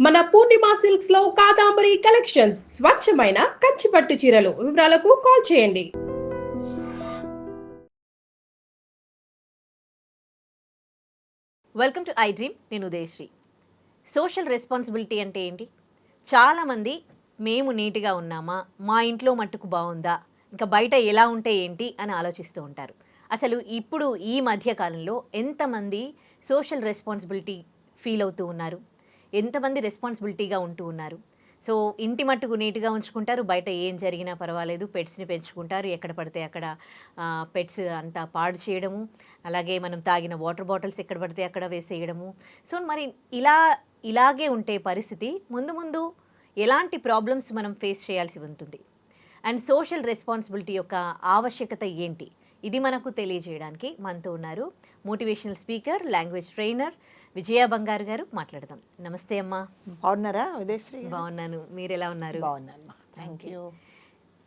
మన పూర్ణిమ సిల్క్స్ లో కాదాంబరి కలెక్షన్స్ స్వచ్ఛమైన కంచి పట్టు చీరలు. వివరాలకు కాల్ చేయండి. Welcome to I dream. నేను ఉదయశ్రీ. సోషల్ రెస్పాన్సిబిలిటీ అంటే ఏంటి? చాలామంది మేము నీట్గా ఉన్నామా, మా ఇంట్లో మట్టుకు బాగుందా, ఇంకా బయట ఎలా ఉంటే ఏంటి అని ఆలోచిస్తూ ఉంటారు. అసలు ఇప్పుడు ఈ మధ్య కాలంలో ఎంతమంది సోషల్ రెస్పాన్సిబిలిటీ ఫీల్ అవుతూ ఉన్నారు, ఎంతమంది రెస్పాన్సిబిలిటీగా ఉంటూ ఉన్నారు? సో ఇంటి మట్టుకు నీట్గా ఉంచుకుంటారు, బయట ఏం జరిగినా పర్వాలేదు, పెట్స్ని పెంచుకుంటారు, ఎక్కడ పడితే అక్కడ పెట్స్ అంతా పాడు చేయడము, అలాగే మనం తాగిన వాటర్ బాటిల్స్ ఎక్కడ పడితే అక్కడ వేసేయడము. సో మరి ఇలాగే ఉంటే పరిస్థితి ముందు ముందు ఎలాంటి ప్రాబ్లమ్స్ మనం ఫేస్ చేయాల్సి ఉంటుంది, అండ్ సోషల్ రెస్పాన్సిబిలిటీ యొక్క ఆవశ్యకత ఏంటి, ఇది మనకు తెలియజేయడానికి మనతో ఉన్నారు మోటివేషనల్ స్పీకర్, లాంగ్వేజ్ ట్రైనర్ విజయ బంగారు గారు. మాట్లాడదాం. నమస్తే అమ్మా. బాగున్నారా ఉదయశ్రీ? బాగున్నాను, మీరు ఎలా ఉన్నారు? బాగున్నాను, థ్యాంక్ యూ.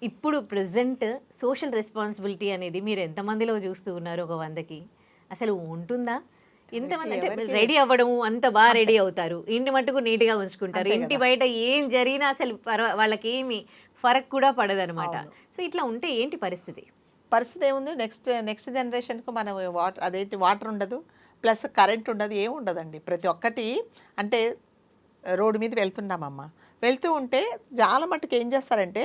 ఇప్పుడు ప్రెసెంట్ సోషల్ రెస్పాన్సిబిలిటీ అనేది మీరు ఎంతమందిలో చూస్తూ ఉన్నారు? ఒక 100కి అసలు ఉంటుందా? ఎంతమంది అంటే రెడీ అవ్వడము, అంత బాగా రెడీ అవుతారు, ఇంటి మట్టుకు నీట్గా ఉంచుకుంటారు, ఇంటి బయట ఏం జరిగినా అసలు వాళ్ళకి ఏమి ఫరక్ కూడా పడదనమాట. సో ఇట్లా ఉంటే ఏంటి పరిస్థితి? ఏముంది, నెక్స్ట్ జనరేషన్కు మనం వాటర్ ఉండదు, ప్లస్ కరెంట్ ఉండదు, ఏమి ఉండదండి. ప్రతి ఒక్కటి అంటే రోడ్డు మీద వెళ్తున్నామమ్మా, వెళ్తూ ఉంటే చాలా మట్టుకు ఏం చేస్తారంటే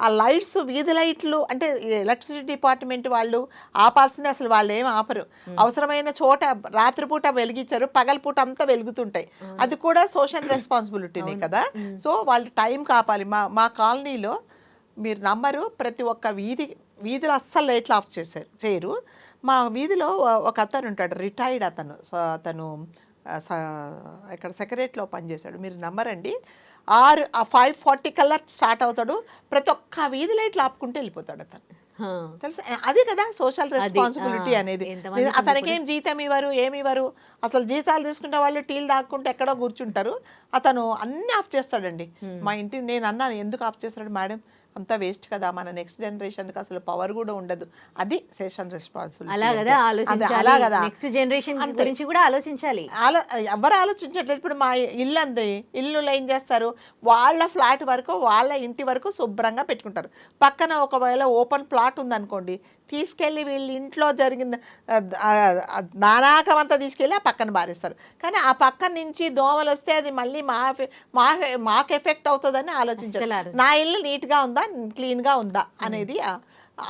ఆ లైట్స్, వీధి లైట్లు అంటే ఎలక్ట్రిసిటీ డిపార్ట్మెంట్ వాళ్ళు ఆపాల్సింది, అసలు వాళ్ళు ఏం ఆపరు. అవసరమైన చోట రాత్రిపూట వెలిగించారు, పగలపూట అంతా వెలుగుతుంటాయి. అది కూడా సోషల్ రెస్పాన్సిబిలిటీనే కదా. సో వాళ్ళు టైంకి ఆపాలి. మా కాలనీలో మీరు నమ్మరు, ప్రతి ఒక్క వీధిలో అస్సలు లైట్లు ఆఫ్ చేయరు. మా వీధిలో ఒక అతను ఉంటాడు, రిటైర్డ్ అతను. అతను ఇక్కడ సెక్రటరీలో పనిచేశాడు. మీరు నమ్మరండి, 5:40 కల్లా స్టార్ట్ అవుతాడు, ప్రతి ఒక్క వీధి లైట్లు ఆపుకుంటూ వెళ్ళిపోతాడు అతను. తెలుసా, అదే కదా సోషల్ రెస్పాన్సిబిలిటీ అనేది. అతనికి ఏం జీతం ఇవ్వరు, ఏమి ఇవ్వరు, అసలు జీతాలు తీసుకుంటే వాళ్ళు టీలు తాక్కుంటే ఎక్కడో కూర్చుంటారు, అతను అన్నీ ఆఫ్ చేస్తాడండి. మా ఇంటి నేను అన్నాను, ఎందుకు ఆఫ్ చేస్తాడు మేడం, అంతా వేస్ట్ కదా, మన నెక్స్ట్ జనరేషన్కి అసలు పవర్ కూడా ఉండదు. అది సోషల్ రెస్పాన్సిబిలిటీ. అలా కదా, నెక్స్ట్ జనరేషన్ గురించి కూడా ఆలోచించాలి. ఎవరు ఆలోచించట్లేదు. ఇప్పుడు మా ఇల్లు అంది, ఇల్లులో ఏం చేస్తారు, వాళ్ళ ఫ్లాట్ వరకు, వాళ్ళ ఇంటి వరకు శుభ్రంగా పెట్టుకుంటారు. పక్కన ఒకవేళ ఓపెన్ ప్లాట్ ఉందనుకోండి, తీసుకెళ్ళి వీళ్ళ ఇంట్లో జరిగిన నానాకమంతా తీసుకెళ్ళి ఆ పక్కన బారేస్తారు. కానీ ఆ పక్కన నుంచి దోమలు వస్తే అది మళ్ళీ మాకు ఎఫెక్ట్ అవుతుందని ఆలోచించారు. నా ఇల్లు నీట్గా ఉందా, క్లీన్గా ఉందా అనేది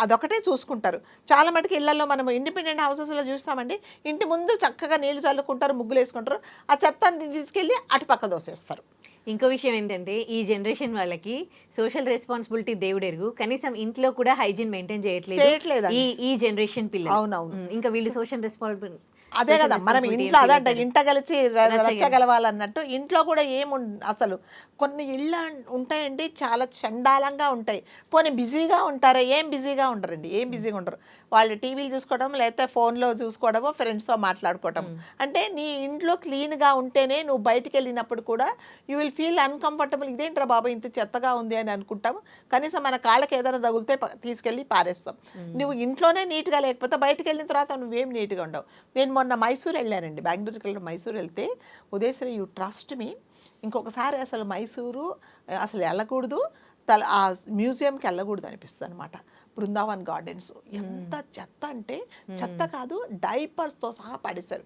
అదొకటే చూసుకుంటారు. చాలా మటుకు ఇళ్లలో మనం ఇండిపెండెంట్ హౌసెస్లో చూస్తామండి, ఇంటి ముందు చక్కగా నీళ్లు చల్లుకుంటారు, ముగ్గులు వేసుకుంటారు, ఆ చెత్తని తీసుకెళ్ళి అటు పక్క దోసేస్తారు. ఇంకో విషయం ఏంటంటే, ఈ జనరేషన్ వాళ్ళకి సోషల్ రెస్పాన్సిబిలిటీ దేవుడెరుగు, కనీసం ఇంట్లో కూడా హైజీన్ మెయింటైన్ చేయట్లేదు ఈ జనరేషన్ పిల్లలు. అవునవును, ఇంకా వీళ్ళు సోషల్ రెస్పాన్సిబిలిటీ అదే కదా. మనం ఇంట్లో అదంట ఇంట కలిసి రచ్చగలవాలన్నట్టు, ఇంట్లో కూడా అసలు కొన్ని ఇళ్ళు ఉంటాయండి, చాలా చండాలంగా ఉంటాయి. పోనీ బిజీగా ఉంటారా? ఏం బిజీగా ఉండరండి, ఏం బిజీగా ఉండరు. వాళ్ళు టీవీలు చూసుకోవడం, లేకపోతే ఫోన్లో చూసుకోవడము, ఫ్రెండ్స్తో మాట్లాడుకోవడం. అంటే నీ ఇంట్లో క్లీన్గా ఉంటేనే నువ్వు బయటికి వెళ్ళినప్పుడు కూడా యూ విల్ ఫీల్ అన్కంఫర్టబుల్. ఇదేంట్రా బాబా ఇంత చెత్తగా ఉంది అని అనుకుంటాము. కనీసం మన కాళ్ళకి ఏదైనా తగిలితే తీసుకెళ్ళి పారేస్తాం. నువ్వు ఇంట్లోనే నీట్గా లేకపోతే బయటకు వెళ్ళిన తర్వాత నువ్వేం నీట్గా ఉండవు. నేను మొన్న మైసూర్ వెళ్ళానండి, బెంగళూరుకి వెళ్ళి మైసూర్ వెళ్తే, ఉదయశ్రీ యూ ట్రస్ట్ మీ, ఇంకొకసారి అసలు మైసూరు అసలు వెళ్ళకూడదు, ఆ మ్యూజియంకి వెళ్ళకూడదు అనిపిస్తుంది అనమాట. బృందావన్ గార్డెన్స్ ఎంత చెత్త అంటే, చెత్త కాదు, డైపర్స్తో సహా పడేశారు.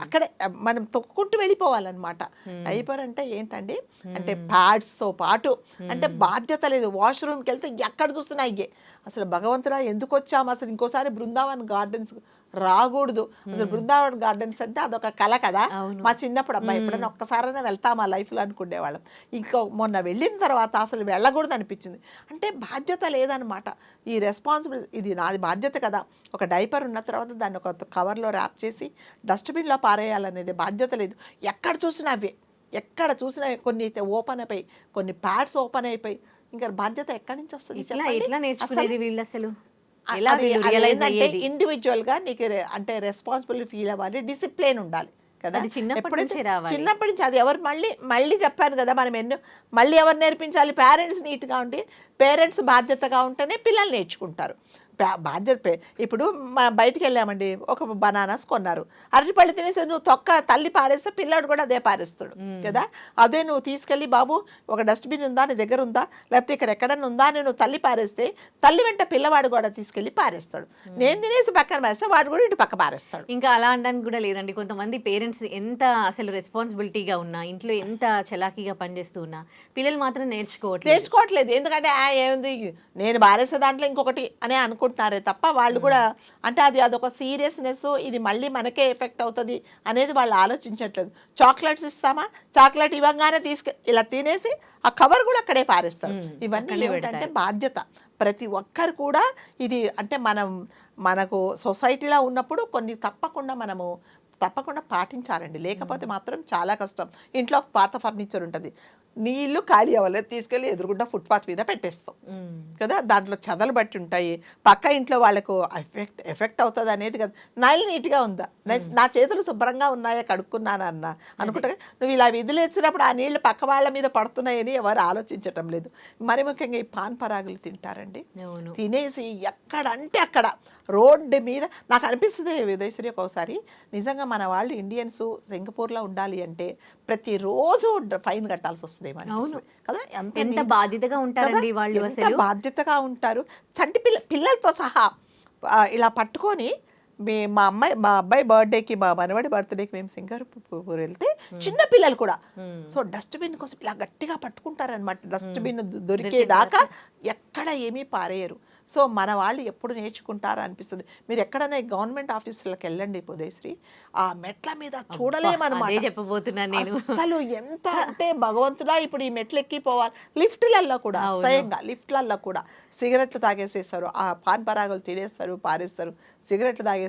అక్కడే మనం తొక్కుంటూ వెళ్ళిపోవాలన్నమాట. డైపర్ అంటే ఏంటండి, అంటే ప్యాడ్స్తో పాటు, అంటే బాధ్యత లేదు. వాష్రూమ్కి వెళ్తే ఎక్కడ చూస్తున్నా ఇయ్యే. అసలు భగవంతుడా ఎందుకు వచ్చాము, అసలు ఇంకోసారి బృందావన్ గార్డెన్స్ రాకూడదు. అసలు బృందావన్ గార్డెన్స్ అంటే అదొక కళ కదా. మా చిన్నప్పుడు అబ్బాయి ఎప్పుడైనా ఒక్కసారైనా వెళ్తాం ఆ లైఫ్లో అనుకునేవాళ్ళం. ఇంకా మొన్న వెళ్ళిన తర్వాత అసలు వెళ్ళకూడదు అనిపించింది. అంటే బాధ్యత లేదనమాట. ఈ రెస్పాన్సిబిలిటీ, ఇది నాది బాధ్యత కదా. ఒక డైపర్ ఉన్న తర్వాత దాన్ని ఒక కవర్లో ర్యాప్ చేసి డస్ట్బిన్లో పారేయాలనేది బాధ్యత లేదు. ఎక్కడ చూసినా అవే, ఎక్కడ చూసినా కొన్ని ఓపెన్ అయిపోయి, కొన్ని ప్యాడ్స్ ఓపెన్ అయిపోయి, ఇంకా బాధ్యత ఎక్కడి నుంచి వస్తుంది? ఇండివిజువల్గా నీకు అంటే రెస్పాన్సిబిలిటీ ఫీల్ అవ్వాలి, డిసిప్లిన్ ఉండాలి కదా. చిన్నప్పటి నుంచి అది ఎవరు మళ్ళీ చెప్పాను కదా, మనం మళ్ళీ ఎవరు నేర్పించాలి? పేరెంట్స్ నీట్గా ఉండి, పేరెంట్స్ బాధ్యతగా ఉంటేనే పిల్లలు నేర్చుకుంటారు. బాధ్యత ఇప్పుడు బయటికి వెళ్ళామండి, ఒక బనానాస్ కొన్నారు, అరటిపళ్ళు తినేసి నువ్వు తల్లి పారేస్తే పిల్లాడు కూడా అదే పారేస్తాడు కదా. అదే నువ్వు తీసుకెళ్ళి బాబు ఒక డస్ట్బిన్ ఉందా నీ దగ్గర ఉందా, లేకపోతే ఇక్కడ ఎక్కడన్నా ఉందా అని నువ్వు తల్లి పారేస్తే తల్లి వెంట పిల్లవాడు కూడా తీసుకెళ్ళి పారేస్తాడు. నేను తినేసి పక్కన పారేస్తే వాడు కూడా ఇటు పక్క పారేస్తాడు. ఇంకా అలా అనడానికి కూడా లేదండి. కొంతమంది పేరెంట్స్ ఎంత అసలు రెస్పాన్సిబిలిటీగా ఉన్నా, ఇంట్లో ఎంత చలాకీగా పనిచేస్తూ ఉన్నా, పిల్లలు మాత్రం నేర్చుకోవట్లేదు. ఎందుకంటే ఏముంది నేను పారేసే దాంట్లో ఇంకొకటి అనే అనుకుంటున్నారే తప్ప వాళ్ళు కూడా అంటే అదొక సీరియస్నెస్, ఇది మళ్ళీ మనకే ఎఫెక్ట్ అవుతుంది అనేది వాళ్ళు ఆలోచించట్లేదు. చాక్లెట్స్ ఇస్తామా, చాక్లెట్ ఇవ్వగానే ఇలా తినేసి ఆ కవర్ కూడా అక్కడే పారేస్తారు. ఇవన్నీ ఏమిటంటే బాధ్యత. ప్రతి ఒక్కరు కూడా ఇది అంటే మనకు సొసైటీలో ఉన్నప్పుడు కొన్ని తప్పకుండా పాటించాలండి. లేకపోతే మాత్రం చాలా కష్టం. ఇంట్లో పాత ఫర్నిచర్ ఉంటుంది, నీ ఇల్లు ఖాళీ అవ్వలేదు, తీసుకెళ్ళి ఎదురుగుండా ఫుట్పాత్ మీద పెట్టేస్తాం కదా. దాంట్లో చెదలు బట్టి ఉంటాయి, పక్క ఇంట్లో వాళ్ళకు ఎఫెక్ట్ అవుతుంది అనేది కదా. నా ఇల్లు నీట్గా ఉందా, నా చేతులు శుభ్రంగా ఉన్నాయా కడుక్కున్నాను అనుకుంటా. నువ్వు ఇలా విధులేసినప్పుడు ఆ నీళ్లు పక్క వాళ్ళ మీద పడుతున్నాయని ఎవరు ఆలోచించటం లేదు. మరి ముఖ్యంగా ఈ పాన్ పరాగులు తింటారండి, తినేసి ఎక్కడంటే అక్కడ రోడ్డు మీద. నాకు అనిపిస్తుంది విదేశీ ఒకసారి నిజంగా మన వాళ్ళు ఇండియన్స్ సింగపూర్లో ఉండాలి అంటే ప్రతిరోజు ఫైన్ కట్టాల్సి వస్తుంది కదా. ఎంత బాధ్యతగా ఉంటారండి వాళ్ళు, ఎంత బాధ్యతగా ఉంటారు. చంటి పిల్లలతో సహా ఇలా పట్టుకొని మా అబ్బాయి బర్త్డేకి, మా మనవడి బర్త్డేకి మేము సింగపూర్ వెళ్తే చిన్న పిల్లలు కూడా సో డస్ట్బిన్ కోసం ఇలా గట్టిగా పట్టుకుంటారనమాట. డస్ట్బిన్ దొరికేదాకా ఎక్కడ ఏమీ పారేయరు. సో మన వాళ్ళు ఎప్పుడు నేర్చుకుంటారా అనిపిస్తుంది. మీరు ఎక్కడైనా గవర్నమెంట్ ఆఫీసులకు వెళ్ళండి ఉదయశ్రీ, ఆ మెట్ల మీద చూడలేమన్నమాట. అసలు ఎంత అంటే భగవంతుడా, ఇప్పుడు ఈ మెట్లు ఎక్కిపోవాలి. లిఫ్ట్లలో కూడా స్వయంగా లిఫ్ట్లలో కూడా సిగరెట్లు తాగేసేస్తారు, ఆ పాన్ పరాగులు తినేస్తారు, పారేస్తారు, సిగరెట్లు తాగేసి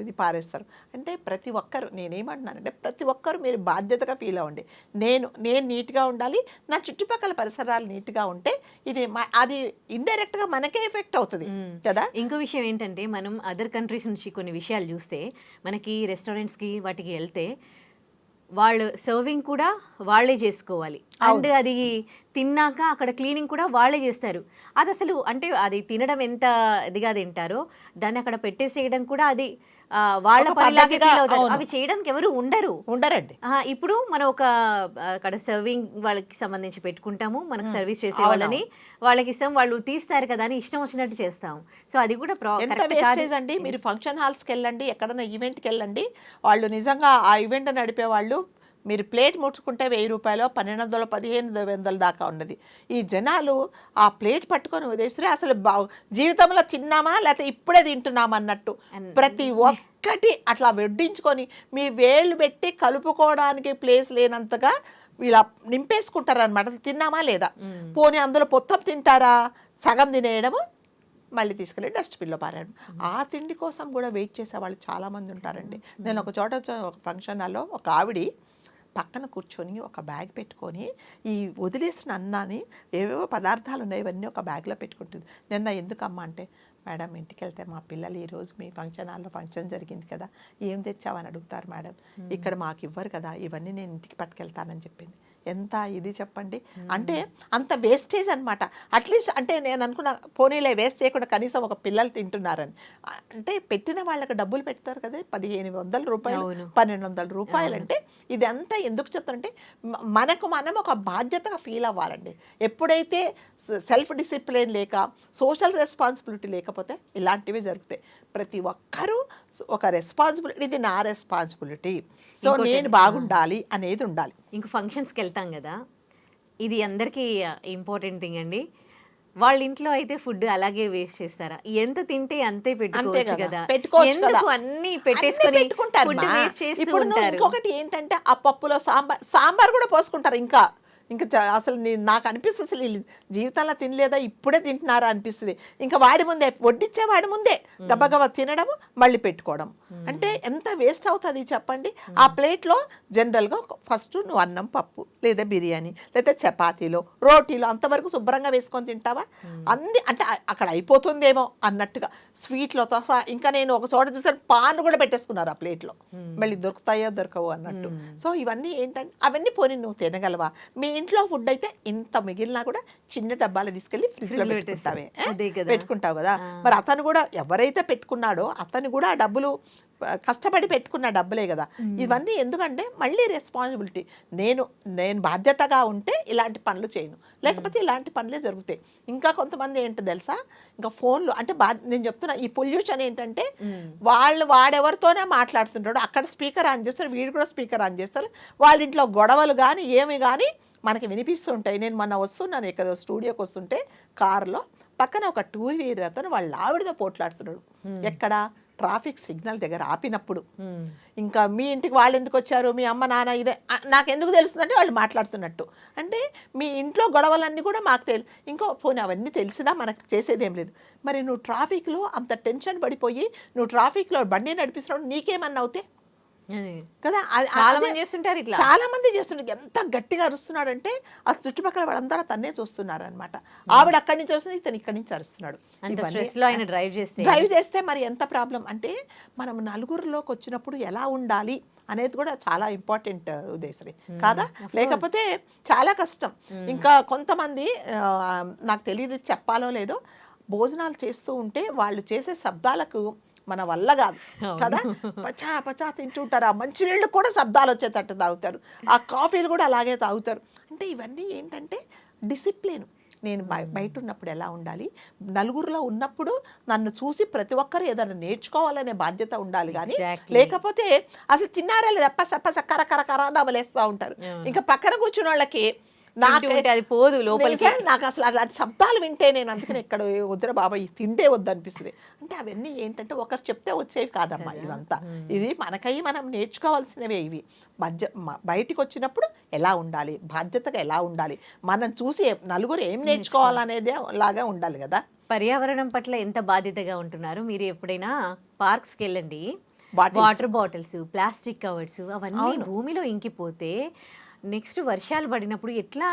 ఇది పారేస్తారు. అంటే ప్రతి ఒక్కరు, నేనేమంటున్నానంటే ప్రతి ఒక్కరు మీరు బాధ్యతగా ఫీల్ అవ్వండి. నేను నీట్గా ఉండాలి, నా చుట్టుపక్కల పరిసరాలు నీట్గా ఉంటే ఇది అది ఇండైరెక్ట్గా మనకే ఎఫెక్ట్ అవుతుంది కదా. ఇంకో విషయం ఏంటంటే, మనం అదర్ కంట్రీస్ నుంచి కొన్ని విషయాలు చూస్తే, మనకి రెస్టారెంట్స్కి వాటికి వెళ్తే వాళ్ళు సర్వింగ్ కూడా వాళ్ళే చేసుకోవాలి, అండ్ అది తిన్నాక అక్కడ క్లీనింగ్ కూడా వాళ్ళే చేస్తారు. అది అసలు అంటే అది తినడం ఎంత ఇదిగా తింటారో దాన్ని అక్కడ పెట్టేసేయడం కూడా అది వాళ్ళ పనిలాగే ఫీల్ అవుతారు. అవి చేయడానికి ఎవరు ఉండరండి. ఇప్పుడు మనం ఒక అక్కడ సర్వింగ్ వాళ్ళకి సంబంధించి పెట్టుకుంటాము, మనకు సర్వీస్ చేసే వాళ్ళని, వాళ్ళకి ఇష్టం, వాళ్ళు తీస్తారు కదా అని ఇష్టం వచ్చినట్టు చేస్తాము. సో అది కూడా ఎంత వేస్టేజ్ అండి. మీరు ఫంక్షన్ హాల్స్కి వెళ్ళండి, ఎక్కడైనా ఈవెంట్కి వెళ్ళండి, వాళ్ళు నిజంగా ఆ ఈవెంట్ నడిపే వాళ్ళు మీరు ప్లేట్ ముట్టుకుంటే 1000 రూపాయలు, 1200, 1500 దాకా ఉన్నది. ఈ జనాలు ఆ ప్లేట్ పట్టుకొని వదిలేస్తే అసలు జీవితంలో తిన్నామా లేకపోతే ఇప్పుడే తింటున్నామా అన్నట్టు ప్రతి ఒక్కటి అట్లా వడ్డించుకొని మీ వేళ్ళు పెట్టి కలుపుకోవడానికి ప్లేస్ లేనంతగా ఇలా నింపేసుకుంటారు అనమాట. తిన్నామా లేదా, పోనీ అందులో పొత్తం తింటారా, సగం తినేయడము, మళ్ళీ తీసుకెళ్ళి డస్ట్బిన్లో పారాడు. ఆ తిండి కోసం కూడా వెయిట్ చేసే వాళ్ళు చాలామంది ఉంటారండి. నేను ఒక చోట ఒక ఫంక్షన్ హాల్లో ఒక ఆవిడ పక్కన కూర్చొని ఒక బ్యాగ్ పెట్టుకొని ఈ వదిలేసిన అన్నాన్ని ఏవేవో పదార్థాలు ఉన్నాయి ఇవన్నీ ఒక బ్యాగ్లో పెట్టుకుంటుంది. నిన్న ఎందుకమ్మా అంటే, మేడం ఇంటికి వెళ్తే మా పిల్లలు ఈరోజు మీ ఫంక్షన్ హాల్లో ఫంక్షన్ జరిగింది కదా, ఏం తెచ్చావని అడుగుతారు మేడం, ఇక్కడ మాకు ఇవ్వరు కదా, ఇవన్నీ నేను ఇంటికి పట్టుకెళ్తానని చెప్పింది. ఎంత ఇది చెప్పండి. అంటే అంత వేస్టేజ్ అనమాట. అట్లీస్ట్ అంటే నేను అనుకున్న పోనీలే వేస్ట్ చేయకుండా కనీసం ఒక పిల్లలు తింటున్నారని. అంటే పెట్టిన వాళ్ళకి డబ్బులు పెడతారు కదా, 1500 రూపాయలు, 1200 రూపాయలు. అంటే ఇది అంతా ఎందుకు చెప్తానంటే మనం ఒక బాధ్యతగా ఫీల్ అవ్వాలండి. ఎప్పుడైతే సెల్ఫ్ డిసిప్లిన్ లేక, సోషల్ రెస్పాన్సిబిలిటీ లేకపోతే ఇలాంటివి జరుగుతాయి. ప్రతి ఒక్కరూ ఒక రెస్పాన్సిబిలిటీ, ఇది నా రెస్పాన్సిబిలిటీ, సో నేను బాగుండాలి అనేది ఉండాలి. ఇంక ఫంక్షన్స్కి వెళ్తాం కదా, ఇది అందరికీ ఇంపార్టెంట్ థింగ్ అండి. వాళ్ళ ఇంట్లో అయితే ఫుడ్ అలాగే వేస్ట్ చేస్తారా? ఎంత తింటే అంతే పెట్టుకోవచ్చు కదా, ఎందుకు అన్ని పెట్టేసుకొని ఫుడ్ వేస్ట్ చేస్తూ ఉంటారు. ఇంకొకటి ఏంటంటే ఆ పప్పులో సాంబార్ కూడా పోసుకుంటారు. ఇంకా అసలు నాకు అనిపిస్తుంది అసలు జీవితంలో తినలేదా, ఇప్పుడే తింటున్నారా అనిపిస్తుంది. ఇంకా వాడి ముందే వడ్డిచ్చే వాడి ముందే గబగబా తినడము, మళ్ళీ పెట్టుకోవడం. అంటే ఎంత వేస్ట్ అవుతుంది చెప్పండి. ఆ ప్లేట్లో జనరల్గా ఫస్ట్ నువ్వు అన్నం, పప్పు, లేదా బిర్యానీ, లేదా చపాతీలో, రోటీలో అంతవరకు శుభ్రంగా వేసుకొని తింటావా? అంటే అక్కడ అయిపోతుందేమో అన్నట్టుగా స్వీట్లతో సహా. ఇంకా నేను ఒక చోట చూసాను, పాన్ కూడా పెట్టేసుకున్నారు ఆ ప్లేట్లో, మళ్ళీ దొరుకుతాయో దొరకవు అన్నట్టు. సో ఇవన్నీ ఏంటంటే అవన్నీ పోనీ నువ్వు తినగలవా? మీ ఇంట్లో ఫుడ్ అయితే ఇంత మిగిలినా కూడా చిన్న డబ్బాలు తీసుకెళ్ళి ఫ్రిడ్జ్ లో Fridge లో పెట్టుకుంటావే అదే కదా. పెట్టుకుంటావు కదా. మరి అతను కూడా ఎవరైతే పెట్టుకున్నాడో అతను కూడా ఆ డబ్బులు కష్టపడి పెట్టుకున్న డబ్బులే కదా. ఇవన్నీ ఎందుకంటే మళ్ళీ రెస్పాన్సిబిలిటీ. నేను బాధ్యతగా ఉంటే ఇలాంటి పనులు చేయను, లేకపోతే ఇలాంటి పనులే జరుగుతాయి. ఇంకా కొంతమంది ఏంటో తెలుసా, ఇంకా ఫోన్లు అంటే నేను చెప్తున్నా ఈ పొల్యూషన్ ఏంటంటే వాడెవరితోనే మాట్లాడుతుంటాడు, అక్కడ స్పీకర్ ఆన్ చేస్తారు, వీడు కూడా స్పీకర్ ఆన్ చేస్తారు, వాళ్ళ ఇంట్లో గొడవలు కానీ ఏమి కానీ మనకి వినిపిస్తుంటాయి. నేను మొన్న వస్తున్నాను ఇక్కడ స్టూడియోకి వస్తుంటే కారులో పక్కన ఒక టూ వీలర్ అతను వాళ్ళ ఆవిడతో పోట్లాడుతున్నాడు. ఎక్కడ ట్రాఫిక్ సిగ్నల్ దగ్గర ఆపినప్పుడు. ఇంకా మీ ఇంటికి వాళ్ళు ఎందుకు వచ్చారు, మీ అమ్మ నాన్న ఇదే నాకు ఎందుకు తెలుస్తుందంటే వాళ్ళు మాట్లాడుతున్నట్టు. అంటే మీ ఇంట్లో గొడవలన్నీ కూడా మాకు ఇంకో ఫోన్ అవన్నీ తెలిసినా మనకు చేసేదేం లేదు. మరి నువ్వు ట్రాఫిక్లో అంత టెన్షన్ పడిపోయి నువ్వు ట్రాఫిక్లో బండి నడిపిస్తున్నావు, నీకేమన్నా అవుతే కదా. చాలా మంది చేస్తుంటారు ఇట్లా. చాలా మంది చేస్తుంటారు. ఎంత గట్టిగా అరుస్తున్నాడంటే ఆ చుట్టుపక్కల వాళ్ళందరూ తన్నే చూస్తున్నారు అనమాట. ఆవిడ అక్కడి నుంచి వస్తుంది, ఇతను ఇక్కడి నుంచి అరుస్తున్నాడు. డ్రైవ్ చేస్తే మరి ఎంత ప్రాబ్లం అంటే మనం నలుగురిలోకి వచ్చినప్పుడు ఎలా ఉండాలి అనేది కూడా చాలా ఇంపార్టెంట్ ఉదయశ్రీ కాదా. లేకపోతే చాలా కష్టం. ఇంకా కొంతమంది నాకు తెలియదు చెప్పాలో లేదో, భోజనాలు చేస్తూ ఉంటే వాళ్ళు చేసే శబ్దాలకు మన వల్ల కాదు కదా. పచా పచా తింటుంటారు. ఆ మంచినీళ్ళు కూడా శబ్దాలు వచ్చేటట్టు తాగుతారు, ఆ కాఫీలు కూడా అలాగే తాగుతారు. అంటే ఇవన్నీ ఏంటంటే డిసిప్లిన్. నేను బయట ఉన్నప్పుడు ఎలా ఉండాలి, నలుగురిలో ఉన్నప్పుడు నన్ను చూసి ప్రతి ఒక్కరు ఏదైనా నేర్చుకోవాలనే బాధ్యత ఉండాలి. కానీ లేకపోతే అసలు తిన్నారా లేదా పస కర కర కర నవలేస్తూ ఉంటారు. ఇంకా పక్కన కూర్చున్న వాళ్ళకి అది పోదు లోపలికి. నాకు అసలు అలాంటి శబ్దాలు వింటే నేను అందుకని ఇక్కడ వద్దురా బాబా ఈ తిండే వద్దు అనిపిస్తుంది. అంటే అవన్నీ ఏంటంటే ఒకరు చెప్తే వచ్చేవి కాదమ్మా ఇవంతా. ఇది మనకై మనం నేర్చుకోవాల్సినవే ఇవి. బయటికి వచ్చినప్పుడు ఎలా ఉండాలి, బాధ్యతగా ఎలా ఉండాలి, మనం చూసి నలుగురు ఏం నేర్చుకోవాలనేదే లాగా ఉండాలి కదా. పర్యావరణం పట్ల ఎంత బాధ్యతగా ఉంటున్నారు మీరు? ఎప్పుడైనా పార్క్స్కి వెళ్ళండి, వాటర్ బాటిల్స్, ప్లాస్టిక్ కవర్స్ అవన్నీ భూమిలో ఇంకిపోతే నెక్స్ట్ వర్షాలు పడినప్పుడు ఎట్లా?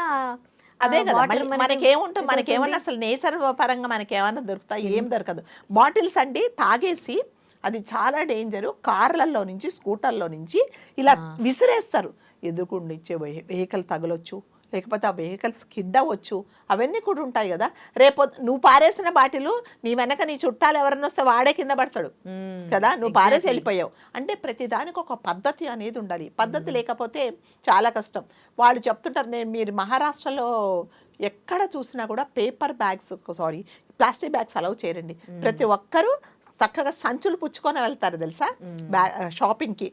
అదే కదా మనకేముంటుంది, మనకేమన్నా అసలు నేచర్ పరంగా మనకేమన్నా దొరుకుతాయి? ఏం దొరకదు. బాటిల్స్ అండి తాగేసి అది చాలా డేంజరు. కార్లలో నుంచి స్కూటర్లో నుంచి ఇలా విసిరేస్తారు. ఎదుర్కొండి ఇచ్చే వెహికల్ తగలొచ్చు, లేకపోతే ఆ వెహికల్ స్కిడ్ అవ్వచ్చు, అవన్నీ కూడా ఉంటాయి కదా. రేపు నువ్వు పారేసిన బాటిల్ నీ వెనక నీ చుట్టాలు ఎవరన్నా వస్తే వాడే కింద పడతాడు కదా, నువ్వు పారేసి వెళ్ళిపోయావు. అంటే ప్రతిదానికి ఒక పద్ధతి అనేది ఉండాలి. పద్ధతి లేకపోతే చాలా కష్టం. వాళ్ళు చెప్తుంటారు, మీరు మహారాష్ట్రలో ఎక్కడ చూసినా కూడా ప్లాస్టిక్ బ్యాగ్స్ అలౌ చేయరండి. ప్రతి ఒక్కరూ చక్కగా సంచులు పుచ్చుకొని వెళ్తారు తెలుసా షాపింగ్కి.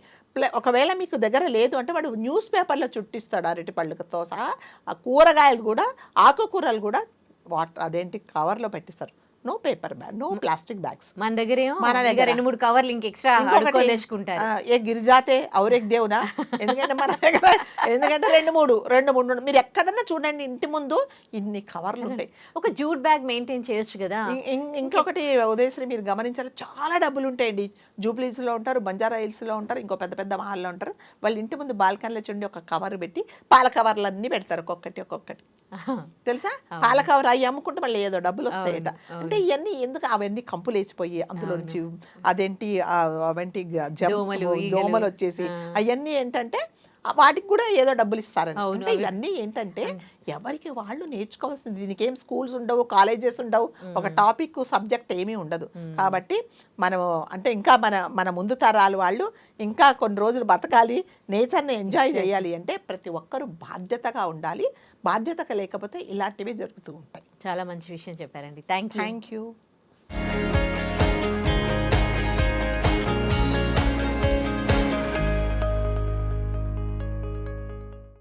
ఒకవేళ మీకు దగ్గర లేదు అంటే వాడు న్యూస్ పేపర్లో చుట్టిస్తాడు అరటి పళ్ళతో సహా. ఆ కూరగాయలు కూడా, ఆకుకూరలు కూడా అదేంటి కవర్లో పెట్టిస్తారు. No paper bag, no plastic bags. మన దగ్గర 2-3 కవర్లు ఇంక ఎక్స్ట్రా తెచ్చుకుంటారు. ఏ గిరిజాతే ఔరేక్ దేవునా. ఎందుకంటే మన దగ్గర ఎందుకంటే 2-3 మీరు ఎక్కడన్నా చూడండి ఇంటి ముందు ఇన్ని కవర్లు ఉంటాయి. ఒక జూట్ బ్యాగ్ మెయింటైన్ చేయొచ్చు కదా. ఇంకొకటి ఉదయశ్రీ మీరు గమనించాలి, చాలా డబ్బులు ఉంటాయండి. జూబ్లీస్లో ఉంటారు, బంజారా హిల్స్లో ఉంటారు, ఇంకో పెద్ద పెద్ద మహాల్లో ఉంటారు. వాళ్ళ ఇంటి ముందు బాల్కనీలో చూడండి ఒక కవర్ పెట్టి పాల కవర్లు అన్నీ పెడతారు, ఒక్కొక్కటి తెలుసా. పాల కవర్ అవి అమ్ముకుంటే మళ్ళీ ఏదో డబ్బులు వస్తాయట. అంటే ఇవన్నీ ఎందుకు, అవన్నీ కంపులు వేసిపోయి అందులో నుంచి అదేంటి దోమలు వచ్చేసి అవన్నీ ఏంటంటే వాటికి కూడా ఏదో డబ్బులు ఇస్తారని. అంటే ఇవన్నీ ఏంటంటే ఎవరికి వాళ్ళు నేర్చుకోవాల్సింది. దీనికి ఏం స్కూల్స్ ఉండవు, కాలేజెస్ ఉండవు, ఒక టాపిక్ సబ్జెక్ట్ ఏమీ ఉండదు. కాబట్టి మనం అంటే ఇంకా మన ముందు తరాలు వాళ్ళు ఇంకా కొన్ని రోజులు బతకాలి, నేచర్ని ఎంజాయ్ చేయాలి అంటే ప్రతి ఒక్కరూ బాధ్యతగా ఉండాలి. బాధ్యతగా లేకపోతే ఇలాంటివి జరుగుతూ ఉంటాయి. చాలా మంచి విషయం చెప్పారండి. Thank you.